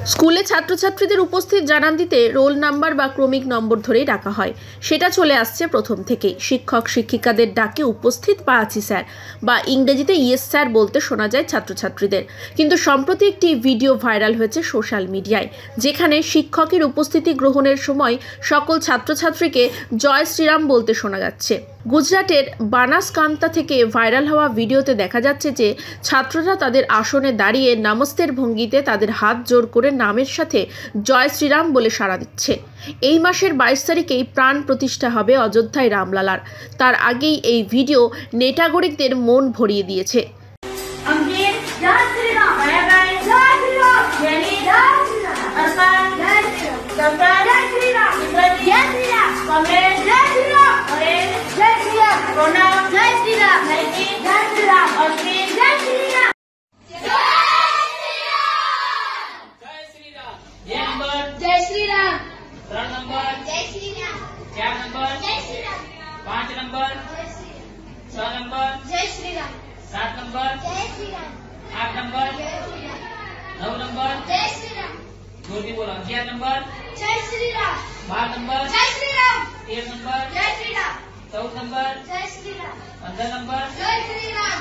স্কুলে ছাত্রছাত্রীদের উপস্থিত জানান দিতে রোল নাম্বার বা ক্রমিক নম্বর ধরেই ডাকা হয়। সেটা চলে আসছে প্রথম থেকেই। শিক্ষক শিক্ষিকাদের ডাকে উপস্থিত পা আছি স্যার বা ইংরেজিতে ইয়েস স্যার বলতে শোনা যায় ছাত্রছাত্রীদের। কিন্তু সম্প্রতি একটি ভিডিও ভাইরাল হয়েছে সোশ্যাল মিডিয়ায়, যেখানে শিক্ষকের উপস্থিতি গ্রহণের সময় সকল ছাত্রছাত্রীকে জয় শ্রীরাম বলতে শোনা যাচ্ছে। গুজরাটের বানাসকান্তা থেকে ভাইরাল হওয়া ভিডিওতে দেখা যাচ্ছে যে ছাত্ররা তাদের আসনে দাঁড়িয়ে নমস্তের ভঙ্গিতে তাদের হাত জোড় করে নামের সাথে জয় শ্রীরাম বলে সাড়া দিচ্ছে। এই মাসের 22 তারিখেই প্রাণ প্রতিষ্ঠা হবে অযোধ্যায় রামলালার। তার আগেই এই ভিডিও নেটাগরিকদের মন ভরিয়ে দিয়েছে। जय श्री राम। 3 नंबर जय श्री राम। 4 नंबर जय श्री राम। 5 नंबर जय श्री राम। 6 नंबर जय श्री राम। 7 नंबर जय श्री राम। 8 नंबर जय श्री राम। 9 नंबर जय श्री राम। जोर बोलो। 11 नंबर जय श्री राम। 12 नंबर जय श्री राम। 13 नंबर जय श्री राम। 14 नंबर जय श्री राम। 15 नंबर जय श्री राम।